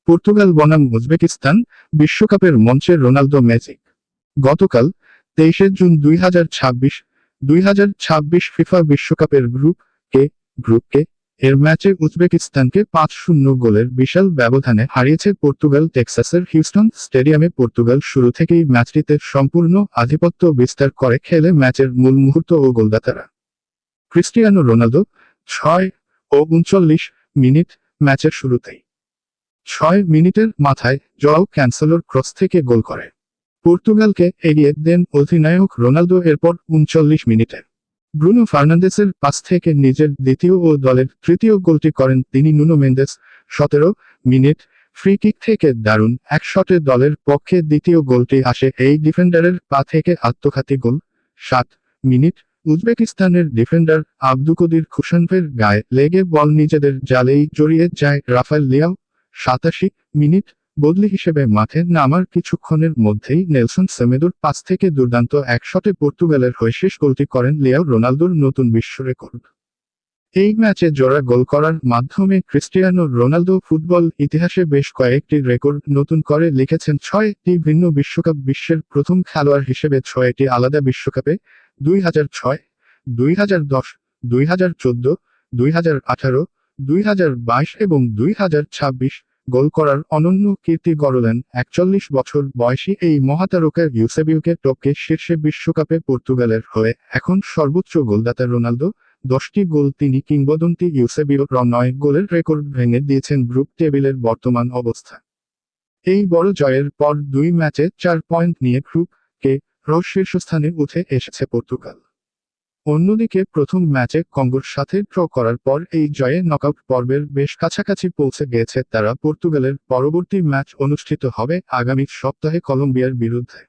Portugal বনাম Uzbekistan, বিশ্বকাপের মঞ্চে রোনালদো ম্যাজিক। গতকাল 23 জুন 2026 ফিফা বিশ্বকাপের গ্রুপ কে এর ম্যাচে উজবেকিস্তানকে 5-0 গোলের বিশাল ব্যবধানে হারিয়েছে পর্তুগাল। টেক্সাসের হিউস্টন স্টেডিয়ামে পর্তুগাল শুরু থেকেই ম্যাচটিতে সম্পূর্ণ আধিপত্য বিস্তার করে খেলে ম্যাচের মূল মুহূর্ত ও গোলদাতারা ক্রিস্টিয়ানো রোনালদো 6:39 ম্যাচের শুরুতেই 6 মিনিটের মাথায় জোয়াও ক্যানসেলোর ক্রস থেকে গোল করে পর্তুগালকে এগিয়ে দেন অধিনায়ক রোনালদো। এরপর 39 মিনিটে ব্রুনো ফার্নান্দেসের পাস থেকে নিজের দ্বিতীয় ও দলের তৃতীয় গোলটি করেন তিনি। Nuno Mendes 17 minute free kick থেকে দারুণ এক শটে দলের পক্ষে দ্বিতীয় গোলটি আসে এই ডিফেন্ডারের পা থেকে আত্মঘাতী গোল। 7 মিনিট উজবেকিস্তানের ডিফেন্ডার আবদুকদির খুশানভের গায়ে লেগে বল নিজেদের জালেই জড়িয়ে যায় রাফায়েল লিয়াও। 87 মিনিট বদলি হিসেবে মাঠে নামার কিছুক্ষণের মধ্যেই নেলসন সেমেদোর পাস থেকে দুর্দান্ত এক শটে পর্তুগালের হয়ে শেষ গোলটি করেন লিয়াও। রোনালদোর নতুন বিশ্ব রেকর্ড। এই ম্যাচে জোড়া গোল করার মাধ্যমে ক্রিস্টিয়ানো রোনালদো ফুটবল ইতিহাসে বেশ কয়েকটি রেকর্ড নতুন করে লিখেছেন। 6টি ভিন্ন বিশ্বকাপ, বিশ্বের প্রথম খেলোয়াড় হিসেবে 6টি আলাদা বিশ্বকাপে 2006, 2010, 2014, 2018, 2022 এবং 2026 গোল করার অনন্য কীর্তি গড়লেন 41 বছর বয়সী এই মহাতারকা ইউসেবিওকে টপকে শীর্ষে বিশ্বকাপে পর্তুগালের হয়ে এখন সর্বোচ্চ গোলদাতা রোনালদো। 10টি গোল তিনি কিংবদন্তি ইউসেবিওর 9 গোলের রেকর্ড ভেঙে দিয়েছেন গ্রুপ টেবিলের বর্তমান অবস্থা। এই বড় জয়ের পর 2 ম্যাচে 4 পয়েন্ট নিয়ে গ্রুপ কে শীর্ষস্থানে উঠে এসেছে পর্তুগাল। অন্যদিকে প্রথম ম্যাচে কঙ্গোর সাথে ড্র করার পর এই জয়ে নকআউট পর্বের বেশ কাছাকাছি পৌঁছে গিয়েছে তারা। পর্তুগালের পরবর্তী ম্যাচ অনুষ্ঠিত হবে আগামী সপ্তাহে কলম্বিয়ার বিরুদ্ধে।